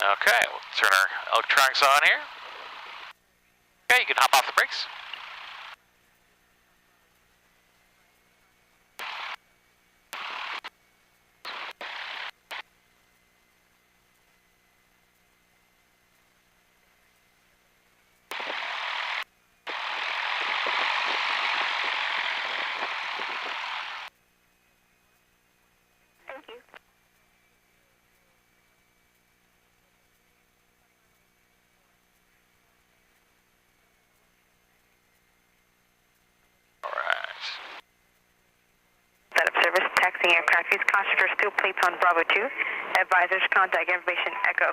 Okay, we'll turn our electronics on here. Okay, you can hop off the brakes. Taxiing aircraft, use caution for steel plates on Bravo 2. Advisors, contact information, Echo.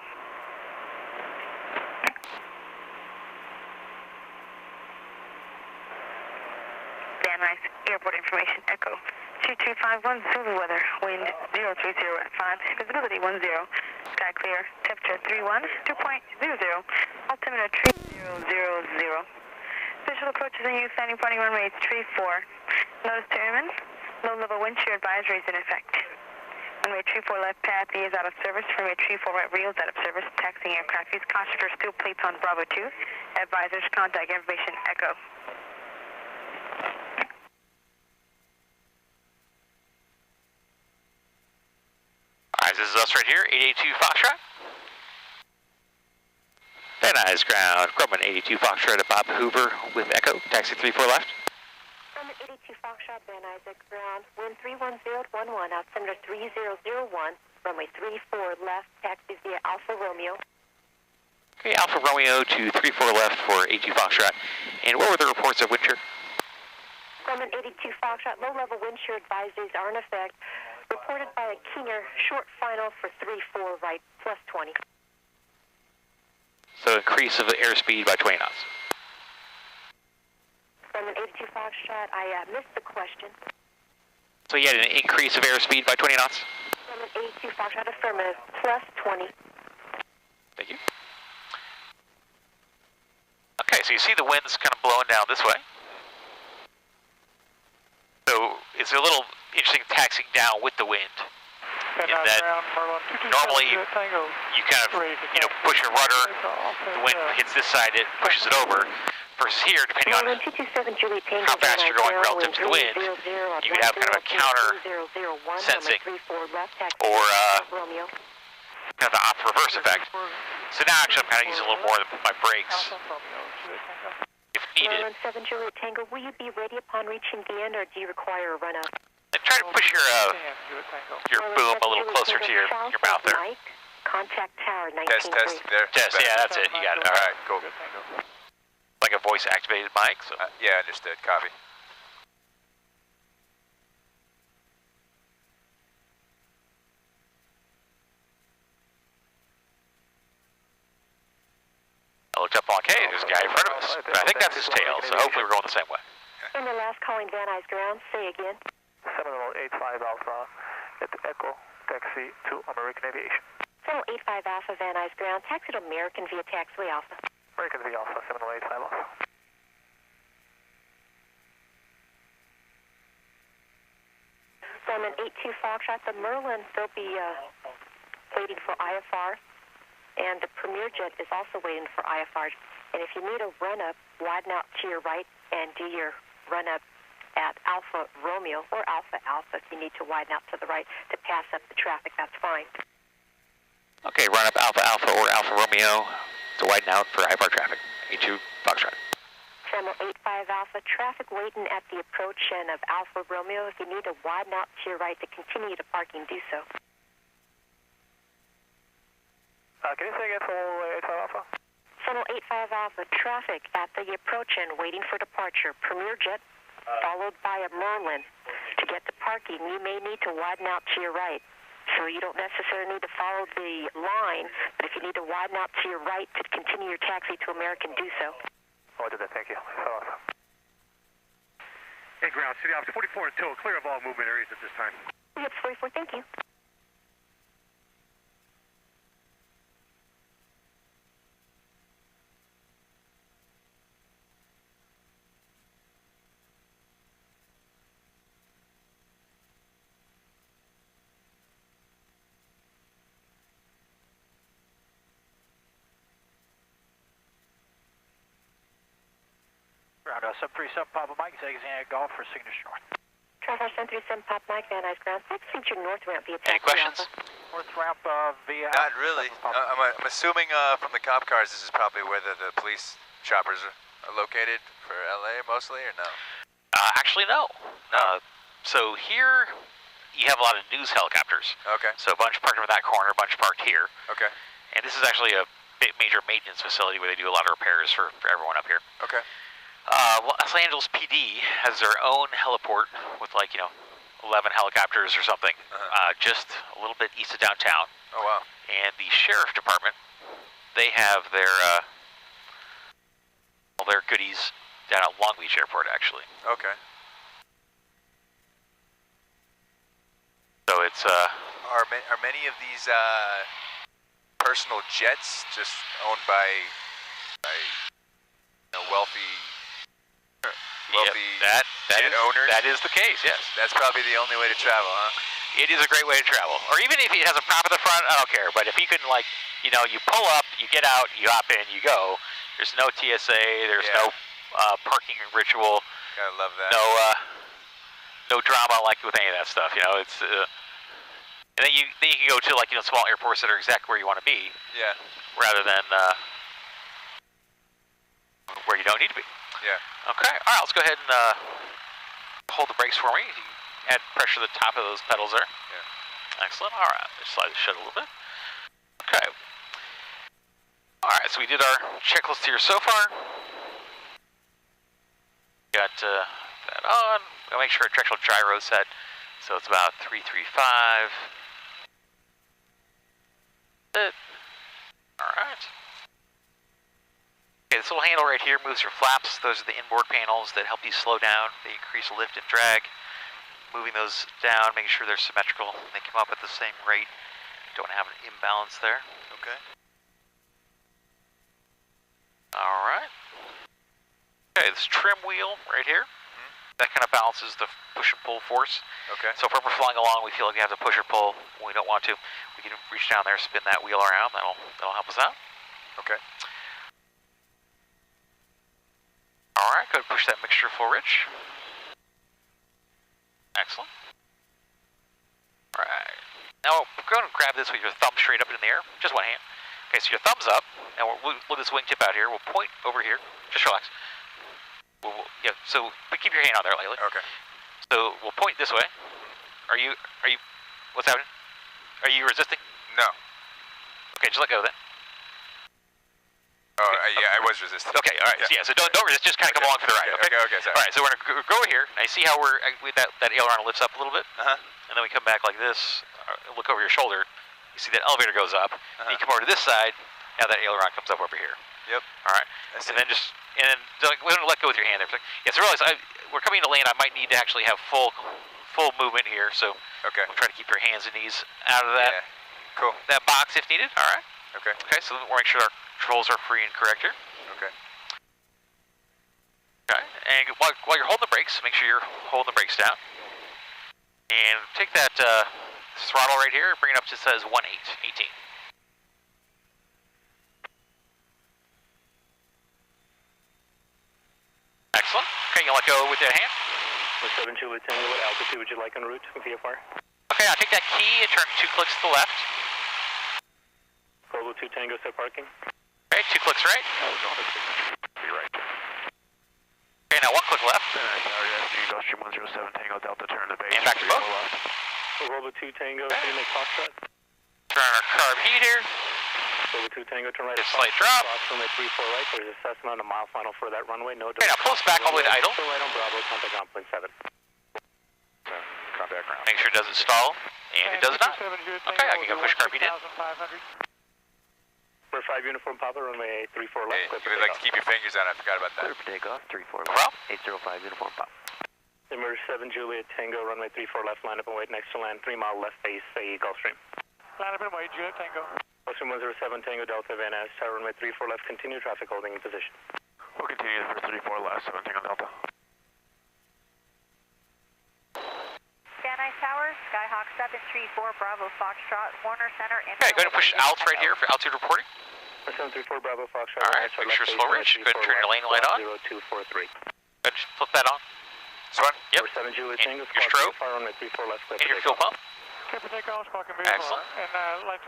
Van Nuys, airport information, Echo. 2251 Zulu weather, wind 030 at 5, visibility 10, sky clear, temperature 31, 2.00, altimeter 3000. Visual approaches in use, landing pointing runway 34. Notice to airmen. Low-level wind shear advisory is in effect. Runway 34 left path is out of service. Runway 34 right wheel is out of service. Taxiing aircraft, use caution for steel plates on Bravo 2. Advisors, contact information, Echo. Alright, this is us right here, 882 Foxtrot. Van Nuys ground, Grumman 82 Foxtrot at Bob Hoover with Echo, taxi 34 left. Grumman 82 Foxtrot, Van Nuys at ground, wind 31011, altimeter 3001, runway 34 left, taxi via Alpha Romeo. Okay, Alpha Romeo to 34 left for 82 Foxtrot. And what were the reports of wind shear? Grumman 82 Foxtrot, low-level wind shear advisories are in effect. Reported by a Kinger, short final for 34 right, plus 20. So increase of airspeed by 20 knots. Grumman 82 Foxtrot, I missed the question. So you had an increase of airspeed by 20 knots? Grumman 82 Foxtrot, affirmative, plus 20. Thank you. Okay, so you see the wind's kind of blowing down this way. So it's a little interesting taxiing down with the wind. In that normally you kind of, push a rudder, the wind hits this side, it pushes it over. Versus here, depending on how fast you're going relative to the wind, you could have kind of a counter sensing or kind of the off reverse effect. So now actually I'm kind of using a little more of my brakes if needed. 7 Juliet Tango, will you be ready upon reaching the end, or do you require a run up? And try to push your boom a little closer to your mouth there. Contact tower 19. Test there. Test, yeah, that's it. You got it. All right, cool. Like a voice activated mic. So. Yeah, understood. Copy. I looked up on, okay, there's a guy in front of us. But I think that's his tail, so hopefully we're going the same way. And the last calling Van Nuys ground, say again. 7085 Alpha at Echo, taxi to American Aviation. 7085 Alpha, Van Nuys ground, taxi to American via taxiway Alpha. American via Alpha, 7085 Alpha. Grumman 82 Foxtrot, the Merlin, they'll be waiting for IFR, and the Premier Jet is also waiting for IFR. And if you need a run-up, widen out to your right and do your run-up at Alpha Romeo or Alpha Alpha if you need to widen out to the right to pass up the traffic, that's fine. Okay, run up Alpha Alpha or Alpha Romeo to widen out for IFR traffic. 82 Foxtrot. 85 Alpha, traffic waiting at the approach end of Alpha Romeo. If you need to widen out to your right to continue to parking, do so. Can you say again for 85 Alpha? 85 Alpha, traffic at the approach end waiting for departure. Premier Jet followed by a Merlin. To get to parking, you may need to widen out to your right. So you don't necessarily need to follow the line, but if you need to widen out to your right to continue your taxi to American, do so. Oh, I did that, thank you. Hey, ground, City Office 44 until clear of all movement areas at this time. Yes, 44, thank you. ground. 737 Papa Mike, exiting Golf for signature north. Traffic 737 Pop Mike, Van Nuys ground. Thanks for your north ramp via Any questions? North ramp via... Not really. I'm assuming from the cop cars this is probably where the police choppers are located for LA mostly, or no? Actually, no. So here, you have a lot of news helicopters. Okay. So a bunch parked over that corner, a bunch parked here. Okay. And this is actually a major maintenance facility where they do a lot of repairs for everyone up here. Okay. Los Angeles PD has their own heliport with 11 helicopters or something, just a little bit east of downtown. Oh, wow. And the sheriff department, they have their goodies down at Long Beach Airport, actually. Okay. So it's Are many of these personal jets just owned by wealthy that jet owners? That is the case, yes. That's probably the only way to travel, huh? It is a great way to travel. Or even if it has a prop at the front, I don't care. But if you can, you pull up, you get out, you hop in, you go. There's no TSA, there's no parking ritual. Gotta love that. No drama like with any of that stuff. It's and then you can go to small airports that are exactly where you want to be. Yeah. Rather than where you don't need to be. Yeah. Okay. All right. Let's go ahead and hold the brakes for me. You can add pressure to the top of those pedals there. Yeah. Excellent. All right. Just slide the shut a little bit. Okay. All right. So we did our checklist here so far. Got that on. We'll make sure our directional gyro set. So it's about 335. All right. Okay, this little handle right here moves your flaps. Those are the inboard panels that help you slow down. They increase lift and drag. Moving those down, making sure they're symmetrical. They come up at the same rate. Don't have an imbalance there. Okay. All right. Okay, this trim wheel right here. That kind of balances the push and pull force. Okay. So if we're flying along, we feel like we have to push or pull when we don't want to, we can reach down there, spin that wheel around. That'll help us out. Okay. All right, go ahead and push that mixture full rich. Excellent. All right. Now go ahead and grab this with your thumb straight up in the air, just one hand. Okay, so your thumb's up, and we'll look at this wingtip out here. We'll point over here. Just relax. So keep your hand on there lightly. Okay. So we'll point this way. Are you, what's happening? Are you resisting? No. Okay, just let go then. Oh, yeah, I was resisting. Okay, all right. Yeah. So don't resist, just kind of come along for the ride, okay? Okay, sorry. All right, so we're going to go over here. Now you see how that aileron lifts up a little bit? Uh-huh. And then we come back like this, look over your shoulder. You see that elevator goes up. Uh-huh. And you come over to this side, now that aileron comes up over here. Yep. All right. And then we don't let go with your hand there. Yeah, so realize we're coming to land. I might need to actually have full movement here. So okay. we'll try to keep your hands and knees out of that. Yeah. Cool. That box if needed. All right. Okay. Okay. So we'll make sure our controls are free and correct here. Okay. Okay. And while you're holding the brakes, make sure you're holding the brakes down. And take that throttle right here. Bring it up to says 18. Excellent. Okay, you let go with that hand. 7 Juliet Tango, what altitude would you like en route with VFR? Okay, I'll take that key and turn 2 clicks to the left. Global 2 Tango, set parking. Okay, 2 clicks right. You're right. Okay, now 1 click left. Gulfstream 107 Tango, Delta, turn to base. And back to both. Global 2 Tango, can you make Foxtrot? Turn our carb heat here. Global 2 Tango, turn right. Just slight drop. Cross runway 34 right, there's assessment on the mile final for that runway. No. Okay, now pull us back all the way to idle. Turn right on Bravo, contact ground point 7. Contact ground. Make sure it doesn't stall, and it does not. Okay, I can go push carb heat in. For 5 uniform Papa, runway 34 left. Hey, you would like to keep your fingers on. I forgot about that. Clear for takeoff, 34 Well, left. 805 uniform Papa. Emerge 7 Juliet Tango, runway 34 left, line up and wait next to land, 3 mile left base, Gulfstream. Line up and wait, Juliet Tango. Gulfstream 107 Tango, Delta, Van Nuys, tower runway 34 left, continue traffic holding in position. We'll continue for 34 left, 7 Tango, Delta. Van Nuys Tower, Skyhawk 734, Bravo, Foxtrot, Warner Center. okay, go ahead and push alt right here for altitude reporting. 734 Bravo, Foxtrot. All right, make sure it's slow rich. Go ahead and turn your lane light on. 0243. Flip that on. This one? Yep. 7 Juliet And Tango, your strobe. fire runway 34 left, clear And for your fuel takeoff. pump. Clear for takeoff, squawking Excellent. and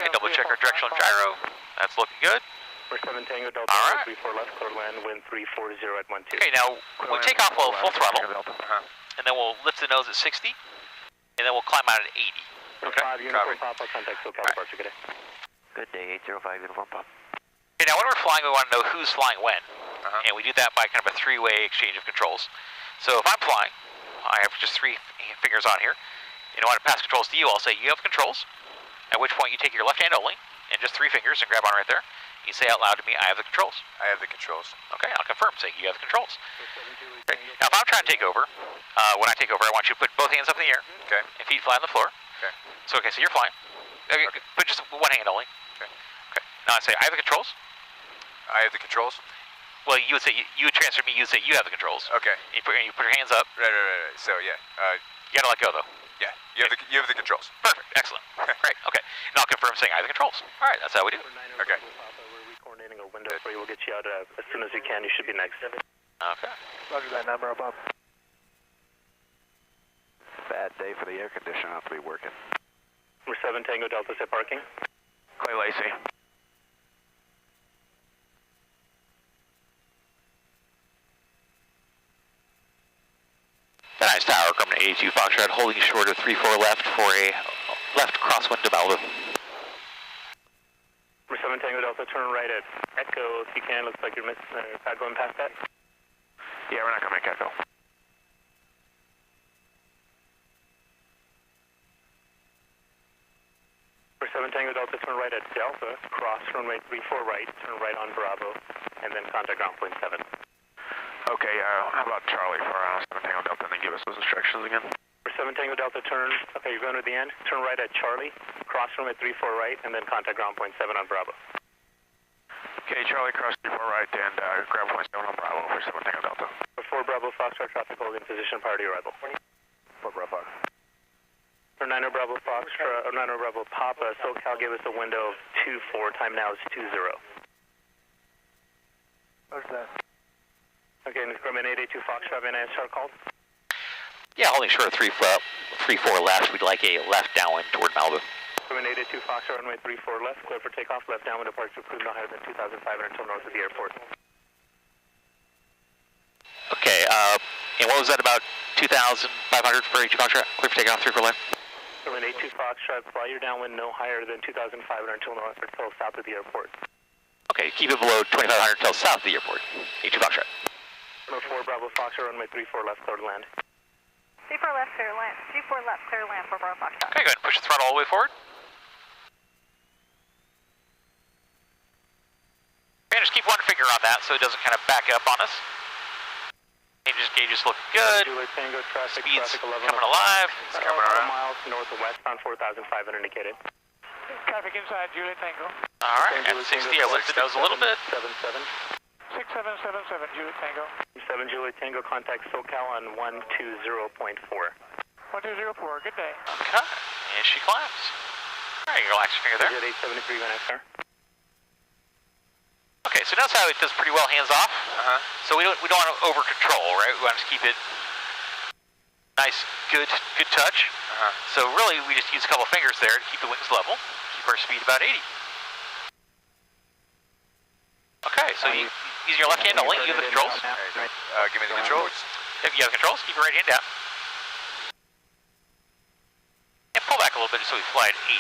And double check our directional gyro. That's looking good. For 7 Tango Delta, All right. 34 left, clear land, wind 340 at 12. Okay, now we'll take off full throttle, Uh-huh. and then we'll lift the nose at 60, and then we'll climb out at 80. Okay, 5 Uniform copy. Papa, contact SoCal Right. departure, good day. Good day, 805 Uniform Pop. Okay, now when we're flying, we want to know who's flying when, Uh-huh. and we do that by kind of a three-way exchange of controls. So if I'm flying, I have just 3 fingers on here, and I want to pass controls to you, I'll say you have controls, at which point you take your left hand only, and just 3 fingers and grab on right there. You say out loud to me, I have the controls. I have the controls. Okay, I'll confirm, say you have the controls. Okay. Now if I'm trying to take over, when I take over, I want you to put both hands up in the air, Okay. and feet flat on the floor. Okay. So, okay, so you're flying. Okay, Okay. put just one hand only. Okay. Okay. Now I say, I have the controls. I have the controls. Well, you would say, you would transfer me, you would say, you have the controls. Okay. You put your hands up. Right. So yeah. You gotta let go, though. Yeah. You have the controls. Perfect. Excellent. Great. Okay. And I'll confirm saying I have the controls. All right, that's how we do it. Okay. We're coordinating a window for you. We'll get you out as soon as we can. You should be next. Okay. Roger that number above. Bad day for the air conditioner not to be working. We're 7 Tango Delta, say parking. Clay Lacey. Nice tower, coming to 82 Foxtrot, holding short of 3-4 left for a left crosswind to Malibu. We're 7 Tango Delta, turn right at Echo if you can. Looks like you're missing going past that. Yeah, we're not going to make Echo. For 7 Tango Delta, turn right at Delta, cross runway 34 right, turn right on Bravo, and then contact ground point 7. Okay, how about Charlie for 7 Tango Delta and then give us those instructions again? For 7 Tango Delta, turn, okay, you're going to the end, turn right at Charlie, cross runway 34 right, and then contact ground point 7 on Bravo. Okay, Charlie, cross 34 right and grab point 7 on Bravo for 7 Tango Delta. For 4 Bravo, Foxtrot traffic holding position prior to your arrival. 4 Bravo. For 90 Bravo Foxtrot, or 90 Bravo Papa, SoCal gave us a window of 2-4, time now is 2-0. Roger that. Okay, and from an 882 Foxtrot, an answer called? Yeah, holding short of 3-4 left. We'd like a left downwind toward Malibu. From an 882 Foxtrot, runway 34 left, clear for takeoff, left downwind departure, cruise no higher than 2,500 until north of the airport. Okay, and what was that about 2,500 for 82 Foxtrot? Clear for takeoff, 3-4 left. From an 82 Foxtrot, fly your downwind no higher than 2,500 until south of the airport. Okay, keep it below 2,500 until south of the airport. 82 Foxtrot. Number 4 Bravo Foxtrot, runway 34 left, clear to land. 34 left, clear land. 34 left, clear land for Bravo Foxtrot. Okay, go ahead and push the throttle all the way forward. And just keep one finger on that so it doesn't kind of back up on us. Gauges look good. Juliet Tango traffic, Speed's traffic 11 coming alive. It's coming around. Miles north and westbound 4,500 indicated. Traffic inside Juliet Tango. All right, at 60, I lifted those a little bit. 77. 6777 Juliet Tango. 7 Juliet Tango, contact SoCal on 120.4. 1204, good day. Okay, and she climbs. All right, you relax your finger there. Jet 873, Van Star. Okay, so notice how it does pretty well hands off. So we don't want to over control, right? We want to keep it nice, good touch. So really, we just use a couple fingers there to keep the wings level, keep our speed about 80. Okay, so you use your left hand only. You have the controls. Give me the controls. If you have the controls, keep your right hand down. And pull back a little bit so we fly at 80.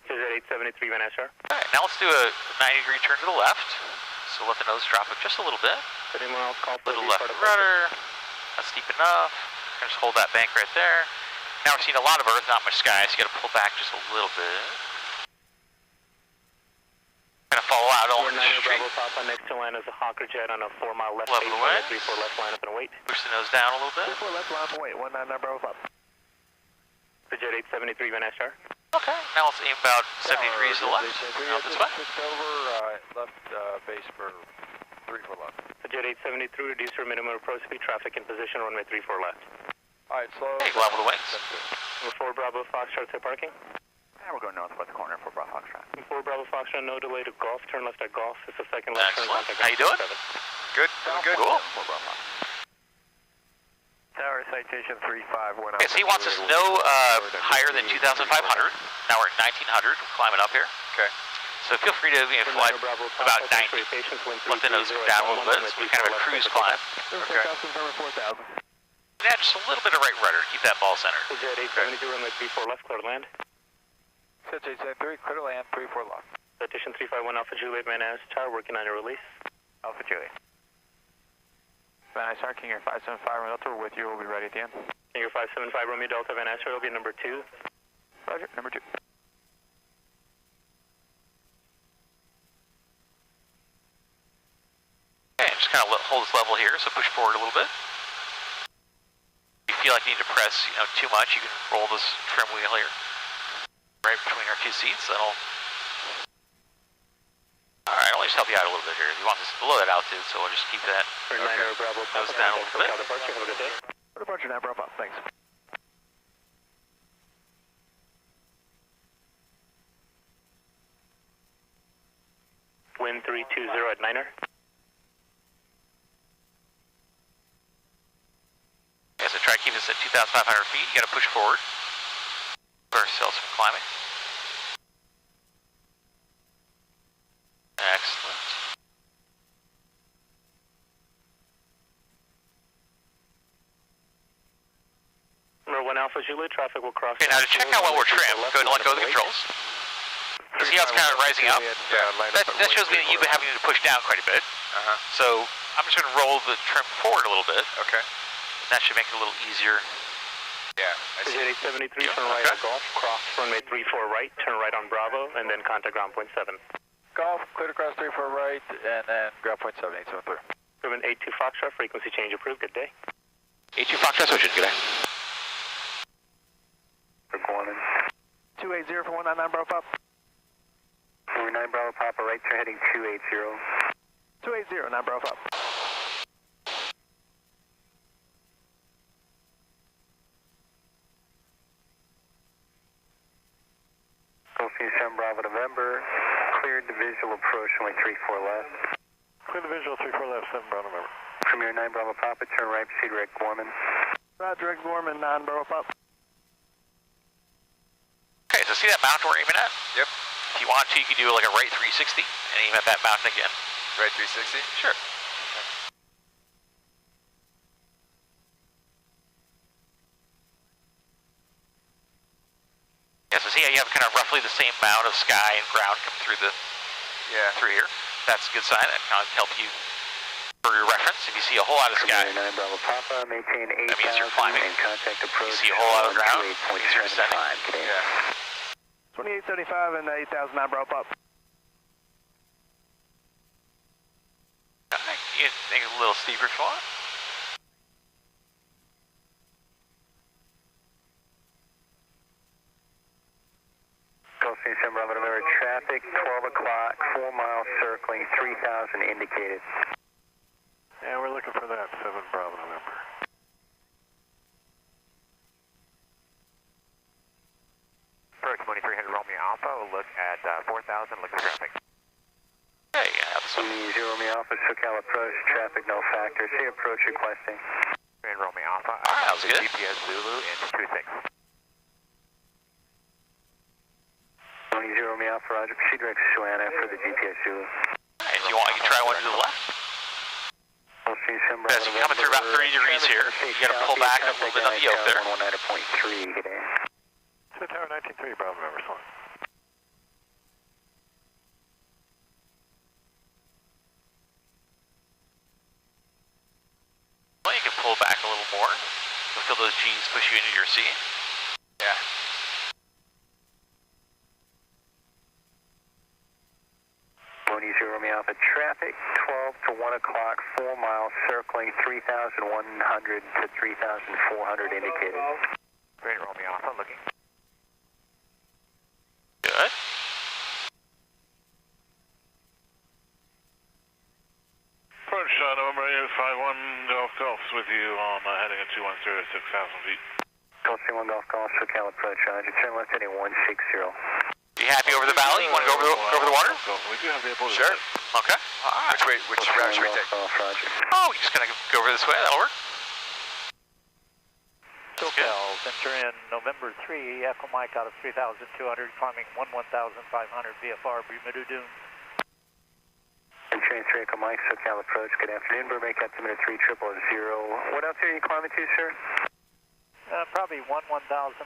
Jet 873, Van Star. Alright, now let's do a 90-degree turn to the left. So let the nose drop it just a little bit. Did anyone else call for Little left rudder. That's steep enough. Just hold that bank right there. Now we're seeing a lot of earth, not much sky, so you gotta pull back just a little bit. Gonna follow out on the street. Bravo Papa, next to land is a Hawker jet on a 4-mile left Level away. 34 left line up and wait. Push the nose down a little bit. 34 left, line away, 19 Bravo Papa. For Jet 873, Van Star. Okay, now let's aim about 70 degrees to the left. Out this way. Over, left base for 34 left. For Jet 873, reduce your minimum approach speed, traffic in position, runway 34 left. Alright, slow. Okay, level the wings. Number 4 Bravo Foxtrot to parking. And we're going northwest corner for Bravo Foxtrot. 4 Bravo Foxtrot, no delay to Golf, turn left at Golf. It's the second left turn. Excellent. How you doing? Good, good. Cool. Tower citation 351. Okay, so he wants us no higher than 2,500. Now we're at 1,900. We're climbing up here. Okay. So feel free to fly about 90. Let the nose down a little bit. So we kind of a cruise climb. Okay. Yeah, just a little bit of right rudder. Keep that ball centered. Jet 872, runway 34 left, clear to land. Jet 873, clear to land, 34 lock. Citation 351 Alpha Juliet, Van Nuys Tower, working on your release. Alpha Juliet. Van Nuys Tower, King Air 575 Romeo Delta, we're with you, we'll be ready at the end. King Air 575 Romeo Delta, Van Nuys Tower will be number 2. Roger, number 2. Okay, just kind of hold this level here, so push forward a little bit. If you feel like you need to press, too much, you can roll this trim wheel here, right between our 2 seats. That'll. All right, I'll just help you out a little bit here. You want this below that altitude, so we'll just keep that nose down a little bit. Departure, have a good day. Departure now, Bravo. Thanks. Wind 320 at Niner. Yeah, so try to keep this at 2,500 feet. You got to push forward. Put ourselves from climbing. Excellent. Number 1 Alpha Juliet, traffic will cross. Okay, now to check out while we're trimmed, go ahead and let go of the controls. See how it's kind of rising up? That shows me that you've been having to push down quite a bit. So I'm just going to roll the trim forward a little bit. Okay. That should make it a little easier. Yeah, I see. Jet 873, turn right at Golf, cross runway 34 right, turn right on Bravo, and then contact ground point 7. Golf, clear to cross 34 right, and then ground point 7873. Movement 82 Foxtrot, frequency change approved, good day. 82 Foxtrot, switching, good day. For Gorman. 280 for 199 Bravo Pop. 49 Bravo Papa, right turn heading 280. 280, 9 Bravo Pop. Golfing 7 Bravo November, cleared the visual approach, runway 34 left. Clear the visual, 34 left, 7 Bravo November. Premier 9 Bravo Papa, turn right, proceed right Gorman. Roger, Gorman, 9 Bravo Pop. Okay, so see that mountain we're aiming at? Yep. If you want to, you can do like a right 360 and aim at that mountain again. Right 360? Sure. Yeah, so see how you have kind of roughly the same amount of sky and ground come through through here. That's a good sign. That can help you for your reference. If you see a whole lot of sky, 9 Bravo Papa, maintain 8,000 that means you're climbing. and contact approach. You see a whole lot of ground, it means you're descending. Yeah. 2875 and 8009 Bravo Pop. You can make it a little steeper if you want. Golfing 7 Bravo November, traffic, 12 o'clock, 4 miles circling, 3,000 indicated. Yeah, we're looking for that, 7 Bravo November. Approach 2300 Romeo Alpha, we'll look at 4,000, look at traffic. Okay, yeah, that's some. 0 Romeo Alpha, SoCal approach, traffic no factor, say approach requesting. And Romeo Alpha, that was good. GPS Zulu into 26. 0 Romeo Alpha, Roger, proceed direct Suana for the GPS Zulu. If you want, you can try one to the left. Golfing 7 As you're coming through about 30 degrees here, you got to pull back a little bit on the yoke there. 119.3, good day. To Tower 193 Bravo November, Swan. Well, you can pull back a little more. You'll feel those G's push you into your seat. Yeah. Romeo Alpha, traffic, 12 to 1 o'clock, 4 miles, circling, 3,100 to 3,400 indicated. Great Romeo Alpha, looking. Good. Approach November 851 Golf Golf's with you on heading at 210 6,000 feet. Gulfstream 1 Golf Golf, SoCal approach, Roger. Turn left heading 160. You happy over the valley? You want to go over the water? We do have the ability. Sure. Okay. Which route should we take? Golf, Roger. Oh, we're just going to go over this way. That'll work. SoCal, center in November 3, Echo Mike out of 3,200, climbing 1,500 VFR, Bermuda Dunes. Train 3 Echo Mike, SoCal approach. Good afternoon. Burbank altimeter 3000. What else are you climbing to, sir? Probably 1,500,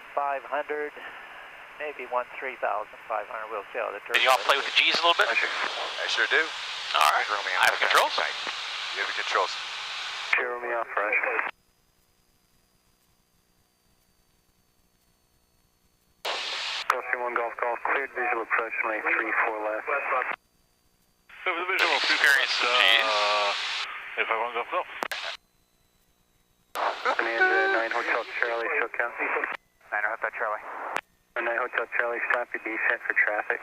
maybe 3,500. We'll see how the turn. Did you all play with the G's a little bit? I sure do. All right. I have controls. You have the controls. Zero me off, Roger. Gulfstream 1 Golf Golf, cleared visual approach, runway 34 left. Over the visual Experience some G's. If I want to go. Command 9 Hotel Charlie, SoCal. 9 Hotel Charlie. 9 Hotel Charlie, stop your descent for traffic.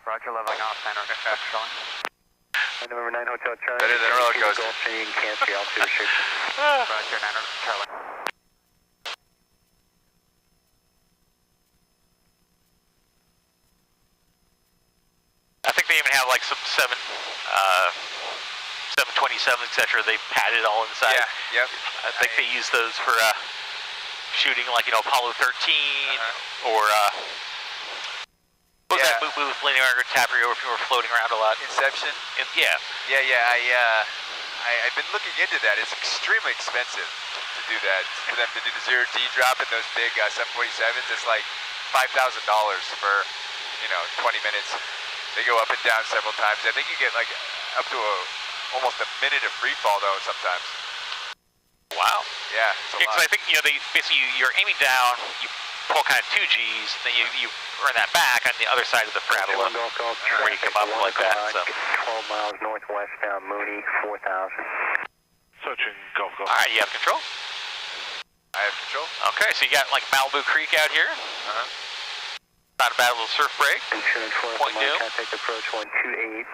Roger, leveling off, 9 Hotel Charlie. Number 9 Hotel Charlie. Better than a roller coaster. Gulfstream, you can cancel your altitude restriction. Roger, 9 Hotel Charlie. I think they even have like some 727, etc. They padded all inside. Yeah, yep. I think they use those for shooting, like, you know, Apollo 13 or what was that movie with Leonardo DiCaprio where people were floating around a lot? Inception. Yeah. I've been looking into that. It's extremely expensive to do that. For them to do the 0G drop in those big 747s, it's like $5,000 for 20 minutes. They go up and down several times. I think you get like up to almost a minute of free fall though sometimes. Wow. Yeah. Because I think they basically you're aiming down, you pull kind of 2 G's, then you earn that back on the other side of the throttle where you come up like that. So 12 miles northwestbound, Mooney, 4,000. Searching Golf Golf. All right, you have control. I have control. Okay, so you got like Malibu Creek out here. Not a bad little surf break. Point new. Contact approach 128.75.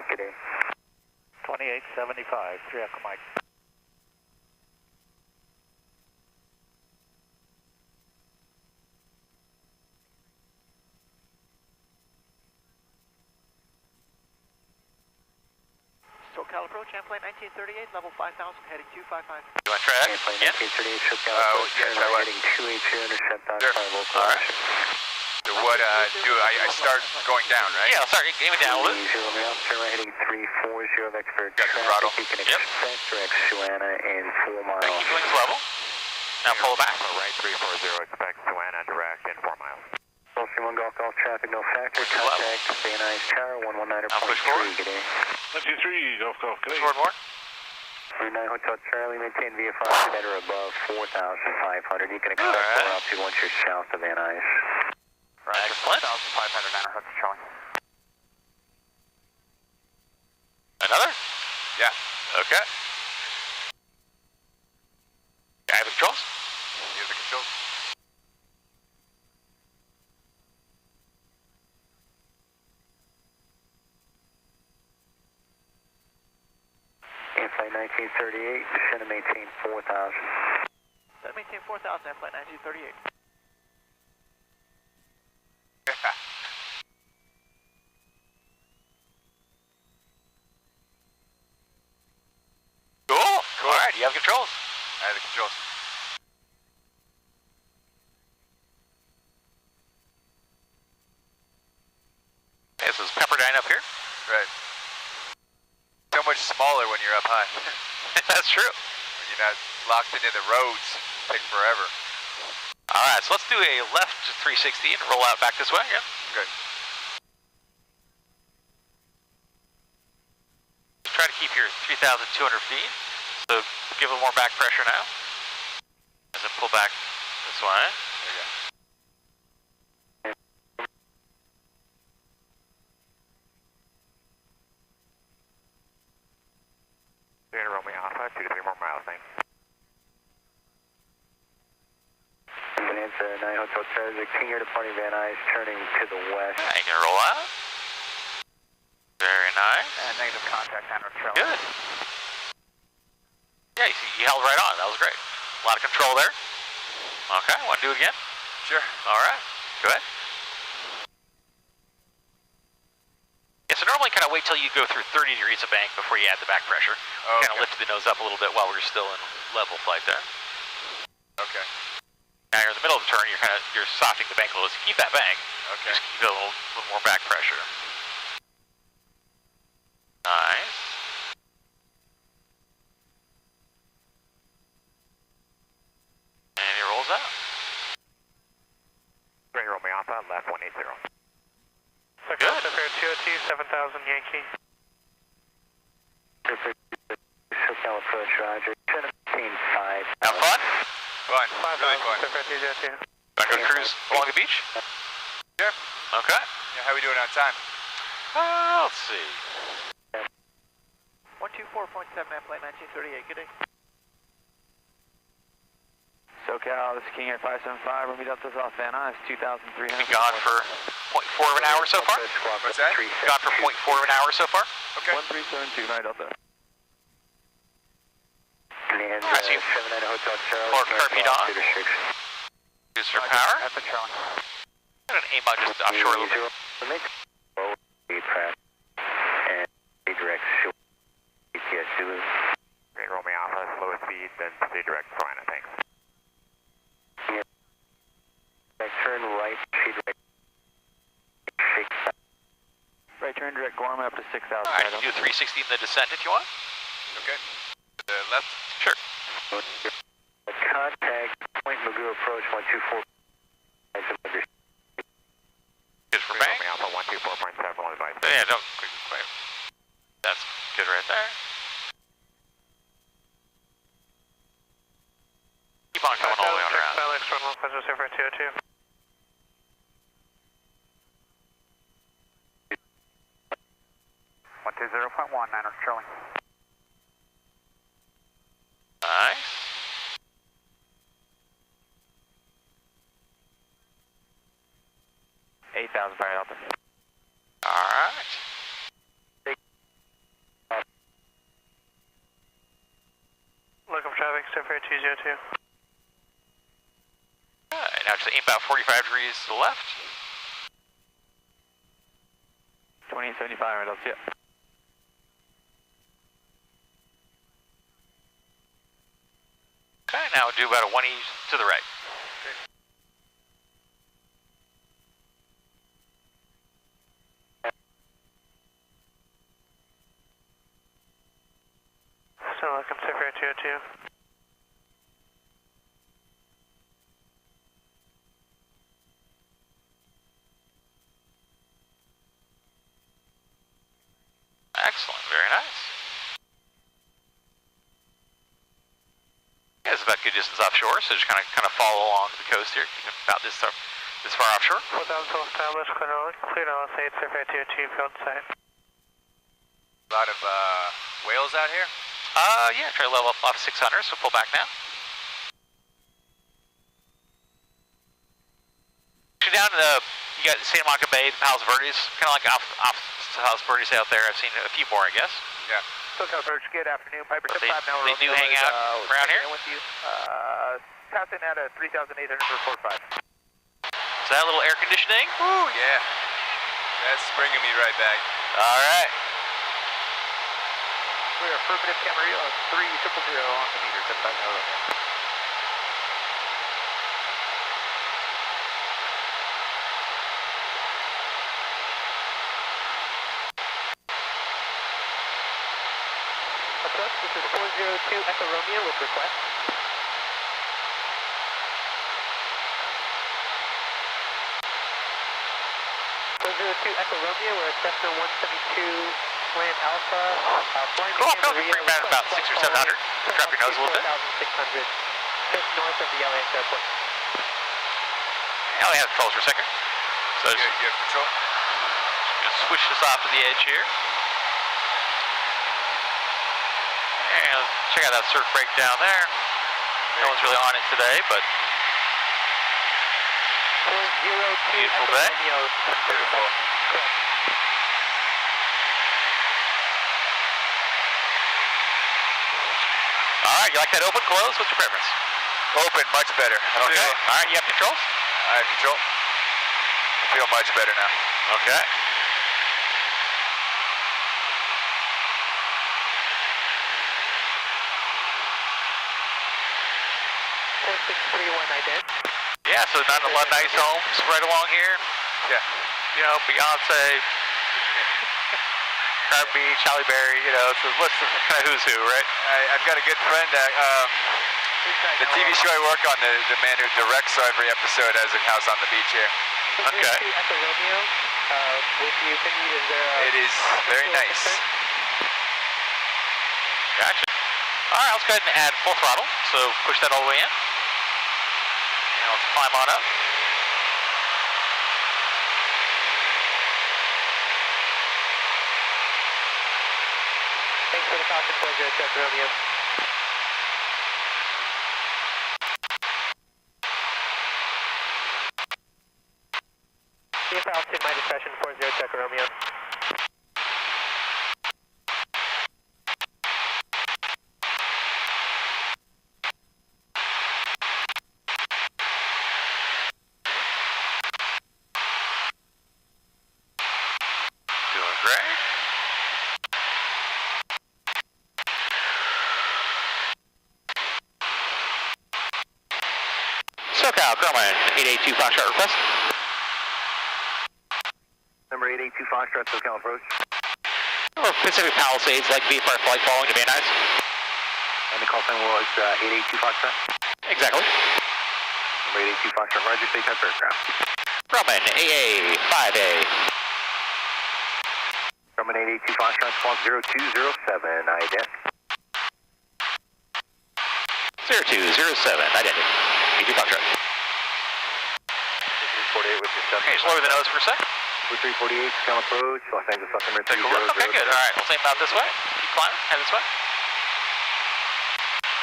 Good day. 2875, 3 Echo Mike. SoCal approach, airplane 1938, level 5,000, heading 255. You want to try that? Airplane Yeah. 1938, SoCal approach, heading 280, intercept on 5 local. All right. So what do I start going down, right? Yeah, sorry, aim it down a little bit. Zero me up, turn right heading 340, vector Got the throttle. You can expect direct Suana in 4 miles. Keep wings level. Now pull back. Right 340, expect Suana direct in 4 miles. Gulfstream 1 Golf Golf traffic, no factor, contact Van Nuys Tower, 119.3, good day. 93 Golf Golf. Push forward more. 9 Hotel Charlie, maintain VFR that are above 4,500. You can expect more altitude once you're south of Van Nuys. Roger, 4,500, 9 Hotel Charlie. Another? Yeah. Okay. I have the controls. You have the controls. Flight 1938, descend and maintain 4,000. Descend maintain 4,000, flight 1938. Cool. All right, you have controls. I have the controls. This is Pepperdine up here. Right. So much smaller when you're up high. That's true. When you're not locked into the roads, take forever. All right, so let's do a left 360 and roll out back this way. Yeah. Good. Try to keep your 3,200 feet. So give a little more back pressure now. And then pull back this way. There you go. You're going to roll me off 2 to 3 more miles, thanks. Bonanza 9 Hotel Charlie, continue departing Van Nuys, turning to the west. Yeah, you can roll out. Very nice. And negative contact, 9 Hotel Charlie. Good. Yeah, you held right on. That was great. A lot of control there. Okay, want to do it again? Sure. All right, go ahead. Yeah, so normally kind of wait till you go through 30 degrees of bank before you add the back pressure. Okay. Kind of lift the nose up a little bit while we're still in level flight there. Okay. Now you're in the middle of the turn, you're softening the bank a little, so keep that bank. Okay. Just keep a little more back pressure. Nice. And he rolls out. Great, Romeo Alpha, left 180. Good. TOT 7000 Yankee. SoCal approach, Roger. 17.5. Have fun? Fun. Really fun. Back on cruise along the beach? Sure. Okay. Yeah, how we doing on time? Let's see. 124.7 at flight 1938, good day. SoCal, this is King Air 575, Romeo Delta's off Van Nuys, 2,300. Been gone for 0.4 of an hour so far? What's that? Gone for 0.4 of an hour so far? Okay. 1372, Night Delta. And I see. 79 Hotel Charlie. Or carpet on. Use for power. That's a Charlie. And an aim out just offshore a little bit. And redirect short. ETS Zulu. Great, Romeo Alpha, slower speed, then stay direct, fine, thanks. Turn right, sheet right. Shake. Right turn direct, Gorham up to 6,000. All right, you can do a 360 in the descent if you want. Okay. To the left? Sure. Contact Point Magoo approach 124. Good for bank. Romeo Alpha, 124.7 on advice. Yeah, don't wait. That's good right there. Keep on coming all the way on around. Alex, run 150 for TOT. Niners, Charlie. Nice. $8,000 for Delta. All right. Look up traffic, step for 202. All right, now just aim about 45 degrees to the left. 2875, Delta, yep. Okay, now we'll do about a 180 to the right. So looking step for 202. Excellent, very nice. Yeah, it's about good distance offshore, so just kind of follow along the coast here, keep about this far offshore. 4,000 established, clear to LS8, step for 202, field site. A lot of whales out here? Yeah, try to level up off 600, so pull back now. Actually down to you got Santa Monica Bay, the Palos Verdes, kind of like off Palos Verdes out there. I've seen a few more, I guess. Yeah. SoCal Verge, good afternoon. Piper But 5 now. they do hang out around here. With you. Passing at a 3,800 for 45. Is that a little air conditioning? Woo, yeah. That's bringing me right back. All right. We are affirmative Camarillo 3000 on the meter. 75 now. Approach, this is 402 Echo Romeo with request. 402 Echo Romeo, we're at Cessna 172 land Alpha. Flying Cool, feel free to bring back about 600 or 700. Drop your nose a little bit. 4,600, just north of the LAX airport. I only have controls for a second. So You have control? just switch this off to the edge here. And check out that surf break down there. No one's really on it today, but 402 beautiful Echo day. Romeo. Beautiful. all right, you like that open, close? What's your preference? Open, much better. Okay. All right, you have controls? I have control. I feel much better now. Okay. 4631 ident. Yeah, so not a lot of nice homes right along here. Yeah. You know, Beyonce, Crab Beach, Halle Berry, you know, it's a list of kind of who's who, right? I've got a good friend that, the TV show I work on, the man who directs every episode has a house on the beach here. Okay. At the Romeo, with you, is there It is very nice. Gotcha. All right, let's go ahead and add full throttle. So push that all the way in. And let's climb on up. Thanks for the caution, 40 check Romeo. If altitude, my discretion, 40 check Romeo. Doing great. SoCal, Grumman, 882 Foxtrot request. Number 882 Foxtrot, SoCal approach. Or Pacific Palisades, like VFR flight following to Van Nuys. And the call sign was 882 Foxtrot. Exactly. Number 882 Foxtrot, roger, stay type aircraft. Grumman, AA, 5A. Grumman 882 Foxtrot, squawk 0207, ident. 0207, identity. 82 Foxtrot. 48 with your 7. Okay, just lower the nose for a sec. 348, SoCal approach, Los Angeles, Southern Take a look. Okay, good. All right, we'll aim out this way. Keep climbing. Head this way.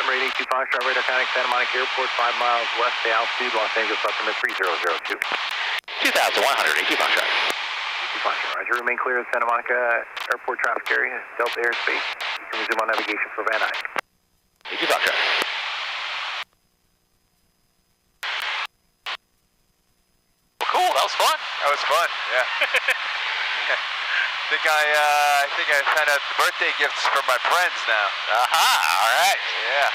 Number 882 Foxtrot, radar contact Santa Monica Airport, 5 miles west of altitude, Los Angeles, Southern 3002. 2,100, 82 Foxtrot. 82 Foxtrot, roger. Remain clear of Santa Monica Airport traffic area, Delta airspace. You can resume on navigation for Van Nuys. 82 Foxtrot. Well, cool. That was fun. That was fun, yeah. I think I found out birthday gifts from my friends now. Aha, all right. Yeah.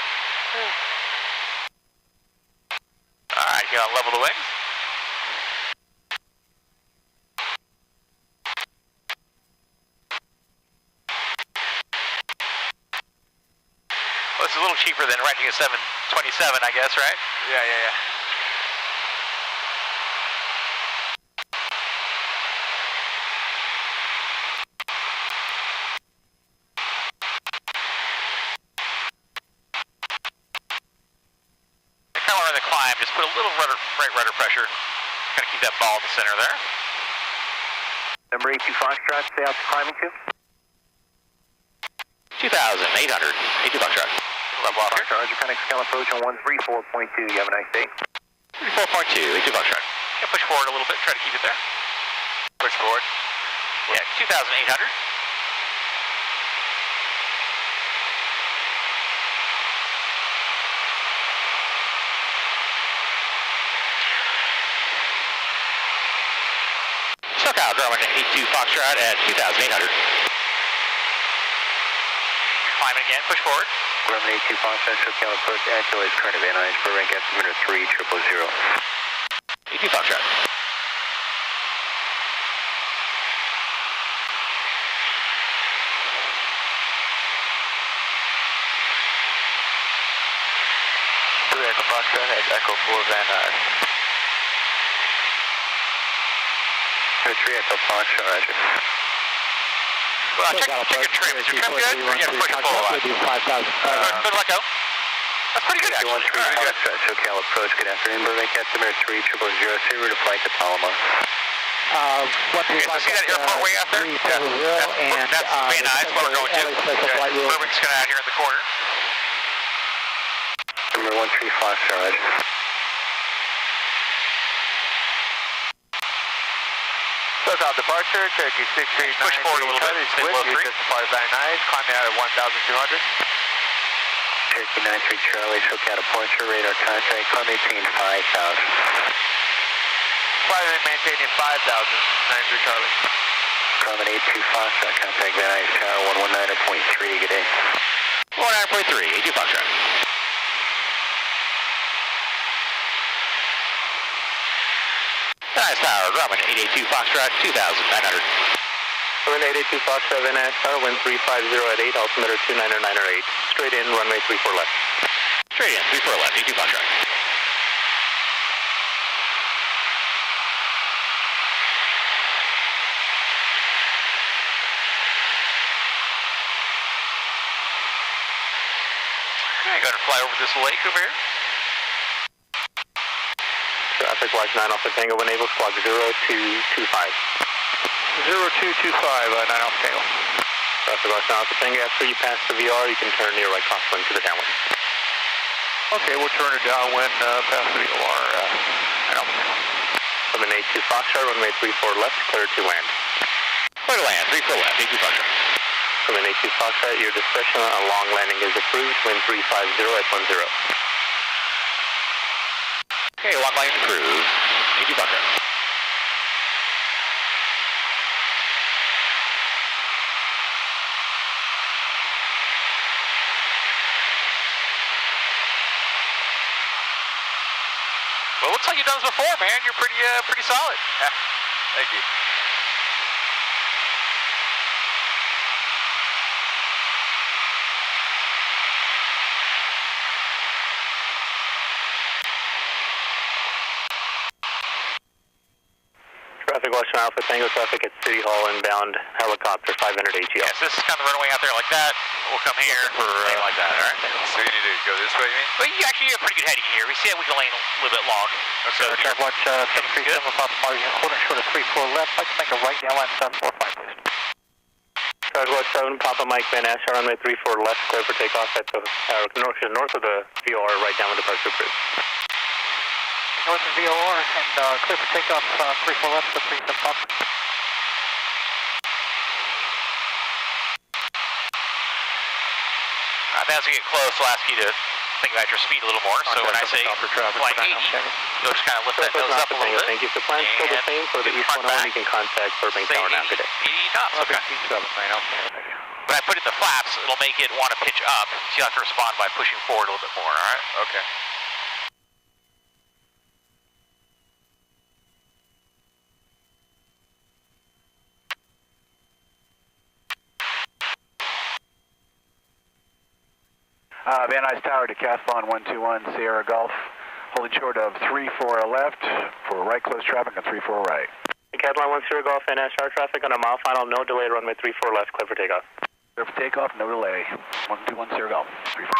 All right, you gotta level the wings. Well, it's a little cheaper than renting a 727, I guess, right? Yeah. The climb, just put a little right rudder pressure. Kind of keep that ball in the center there. Number 82 Foxtrot, stay out to climbing to. 2,800, 82 Foxtrot. Level off here. Foxtrot, roger, contact SoCal approach on 134.2. You have a nice day. 34.2, 82 Foxtrot. Yeah, push forward a little bit, try to keep it there. Push forward. Yeah, 2,800. SoCal, Grumman 82 Foxtrot at 2,800. Climbing again, push forward. Grumman 82 Foxtrot, SoCal approach, actualize current of Van Nuys for rank altimeter 3000. 82 Foxtrot. Echo Foxtrot has Echo 4 Van Nuys. 3 Echo Foxtrot, roger. Well, check your trim. Is your trim good? Or you have to push it forward? Good Echo. That's pretty good, actually. 13 Foxtrot, SoCal approach, good afternoon. Burbank altimeter 3000, zero to flight to Paloma. Okay, so see that airport way out there? Yeah. That's Van Nuys, what we're going to. Burbank's kind of out here in the corner. Number 13 Foxtrot, roger. SoCal departure, Cherokee 639. Push forward a little bit. With you, just depart Van Nuys, climbing out at 1,200. Cherokee 93 Charlie, SoCal departure, radar contact, climb maintain 5,000. Flight maintaining 5,000, 93 Charlie. Common 82 Foxtrot, contact Van Nuys Tower 119.3, good day. 119.3, 82 Foxtrot. Van Nuys Tower, Grumman 882 Foxtrot, 2,900. Wind 882 Foxtrot, Van Nuys Tower, wind 350 at 8, altimeter 29908. Straight in, runway 34 left. Straight in, 34 left, 82 Foxtrot. Okay, go ahead and fly over this lake over here. Traffic watch 9 Alpha Tango, enable squawk 0225. 0225, 9 Alpha Tango. Traffic watch 9 Alpha Tango, after you pass the VR, you can turn your right crosswind to the downwind. Okay, we'll turn it downwind past the VR. 9 Alpha Tango. From an 82 Foxtrot, runway 34 left, clear to land. Clear to land, 34 left, 82 Foxtrot. From an 82 Foxtrot, your discretion on long landing is approved, wind 350 at 10. Okay, long landing approved, 82 Foxtrot. Well, it looks like you've done this before, man. You're pretty solid. Yeah, thank you. Traffic watch 9 Alpha Tango, traffic at City Hall inbound, helicopter 500 AGL. Yes, this is kind of the runway out there like that. We'll come here for like that, all right? So you need to go this way, you mean? Well, you actually have pretty good heading here. We see that we can lane a little bit long. Okay, traffic watch 737 Papa Marty, holding short of 34 left. I'd like to make a right downwind 745, please. Traffic watch 7 Papa Mike Van Nuys, runway 34 left, clear for takeoff at the north of the VR, right downwind departure approved. North of VOR and clear for takeoff 34 left, the 37 Papa. I think as we get close, we'll ask you to think about your speed a little more. So when I say fly 80, you'll just kind of lift that nose up a little bit. Thank you. If the plan's still the same for the East 101, you can contact Burbank Tower now today. 80 knots, okay. When I put in the flaps, it'll make it want to pitch up, so you'll have to respond by pushing forward a little bit more, all right? Okay. Van Nuys Tower to Decathlon 121 Sierra Golf, holding short of 34 left for right close traffic and 34 right. Decathlon 1 Sierra Golf, Van Nuys Tower traffic on a mile final, no delay, runway 34 left, clear for takeoff. Clear for takeoff, no delay. 121 Sierra Golf, 34.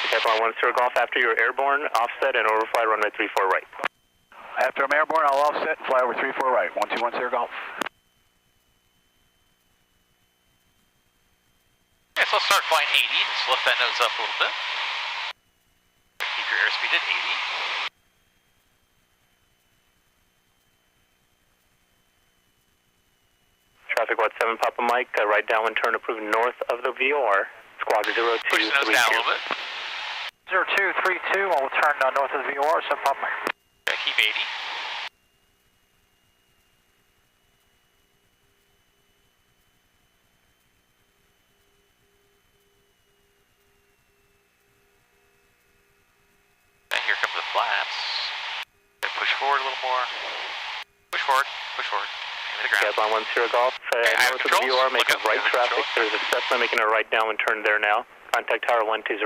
Decathlon 1 Sierra Golf, after you're airborne, offset and overfly runway 34 right. After I'm airborne, I'll offset and fly over 34 right, 121 Sierra Golf. Okay, so let's start flying 80. Just lift that nose up a little bit. Keep your airspeed at 80. Traffic watch 7 Papa Mike, right downwind turn approved north of the VOR, squad 0232. Push the nose down a little bit. 0232, I'll turn north of the VOR, 7 Papa Mike. Okay, keep 80. And here come the flaps. Okay, push forward a little more. Push forward, push forward. Decathlon 1 Sierra Golf, north of the VOR, making right traffic. There's a Cessna making a right downwind turn there now. Contact tower 120.2.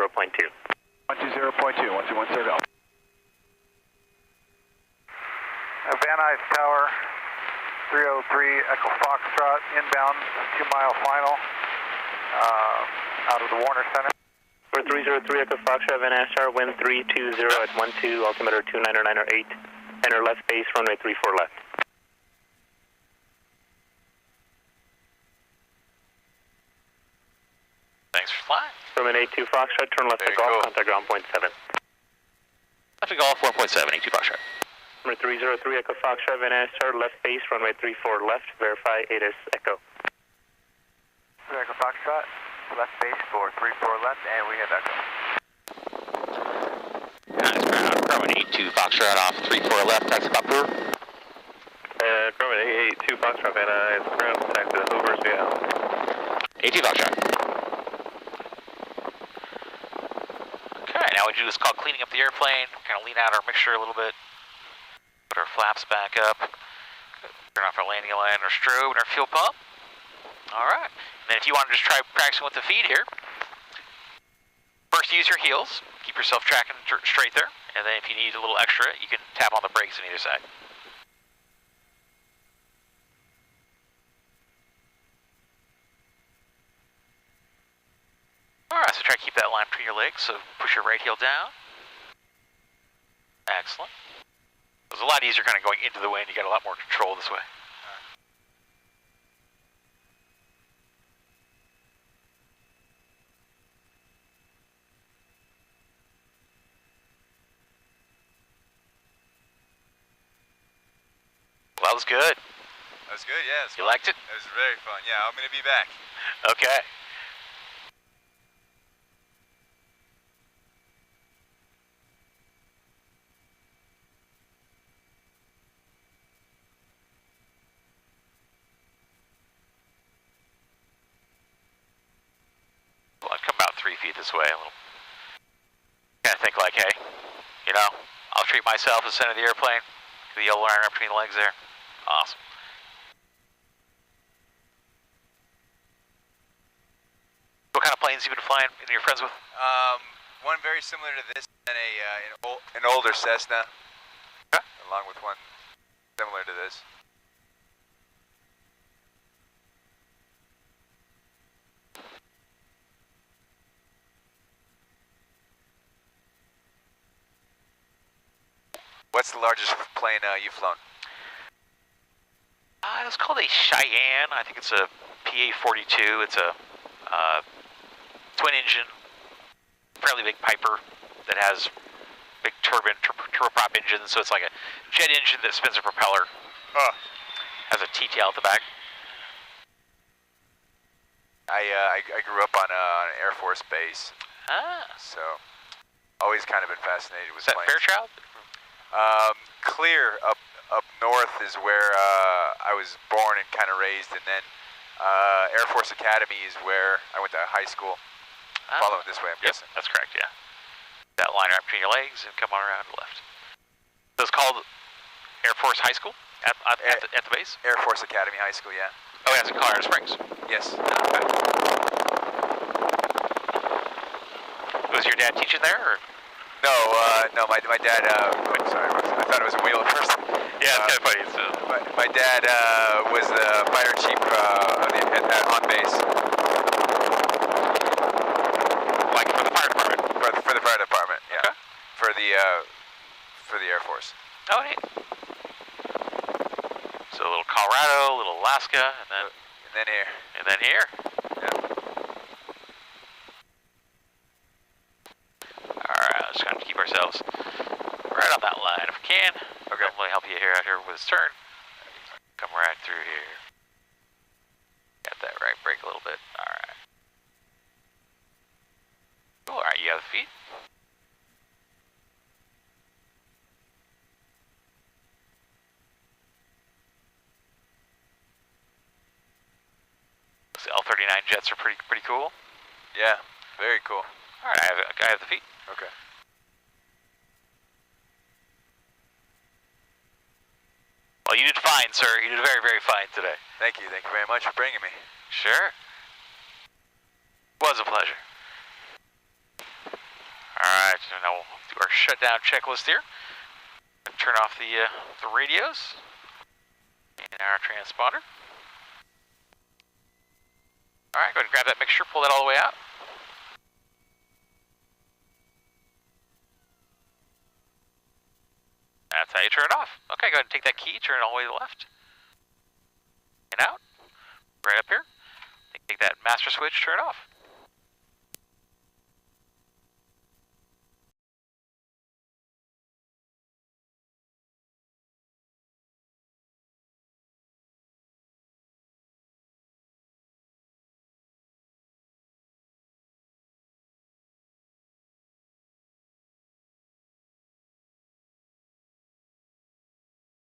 120.2, 121 Sierra Golf. Van Nuys Tower, 303 Echo Foxtrot, inbound, 2-mile final, out of the Warner Center. For 303 Echo Foxtrot, Van Nuys Tower, wind 320 at 12, altimeter 29908. Enter left base, runway 34 left. Thanks for flying. From an 82 Foxtrot, turn left to Golf, contact ground point 7. Left to Golf, 1.7, 82 Foxtrot. Number 303 Echo Foxtrot, Van Nuys Tower, left base, runway 34 left, verify ATIS Echo. Echo Foxtrot, left base for 34 left, and we have echo. Nice ground. Grumman 82 Foxtrot off 34 left, taxi Bakur. Grumman 882 Foxtrot, Van Nuys, ground, taxi to Hoover, Seattle. 82 Foxtrot. Okay, now what we do is called cleaning up the airplane, kind of lean out our mixture a little bit, put our flaps back up, turn off our landing line, our strobe, and our fuel pump. Alright, and then if you want to just try practicing with the feet here, first use your heels, keep yourself tracking straight there, and then if you need a little extra, you can tap on the brakes on either side. Alright, so try to keep that line between your legs, so push your right heel down. Excellent. It was a lot easier kind of going into the wind, you got a lot more control this way. Well, that was good. That was good, yeah. You liked it? It was very fun. Yeah, I'm going to be back. Okay. Well, I'd come about 3 feet this way a little. Kind of think like, hey, you know, I'll treat myself as center of the airplane. The yellow line right between the legs there. Awesome. What kind of planes you been flying and you're friends with? One very similar to this, and an older Cessna, along with one similar to this. What's the largest plane you've flown? It's called a Cheyenne. I think it's a PA-42. It's a twin engine, fairly big Piper that has big turboprop engine. So it's like a jet engine that spins a propeller. Has a T-tail at the back. I grew up on an Air Force base. So always kind of been fascinated with planes. Is that Fairchild? Clear up north is where I was born and kind of raised, and then Air Force Academy is where I went to high school. Follow it this way, I'm guessing. That's correct, yeah. That line right between your legs and come on around to the left. So it's called Air Force High School at the base? Air Force Academy High School, yeah. Oh, yeah, it's in Colorado Springs. Yes. Okay. Was your dad teaching there, or? No, my dad, sorry, I thought it was a wheel at first. Yeah, it's kind of funny. My dad was the fire chief on base. Like for the fire department? For the fire department, yeah. Okay. For the Air Force. Oh, neat. So a little Colorado, a little Alaska, and then here. And then here. Yeah. Alright, let's kind of keep ourselves right on that line if we can. Okay. Hopefully help you out here with this turn. Come right through here. Got that right brake a little bit. Alright. Cool, alright, you have the feet. The L-39 jets are pretty cool. Yeah, very cool. Alright, I have the feet. Okay. Well, you did fine, sir. You did very, very fine today. Thank you very much for bringing me. Sure. Was a pleasure. Alright, so now we'll do our shutdown checklist here. Turn off the radios and our transponder. Alright, go ahead and grab that mixture, pull that all the way out. That's how you turn it off. Okay, go ahead and take that key, turn it all the way to the left. And out. Right up here. Take that master switch, turn it off.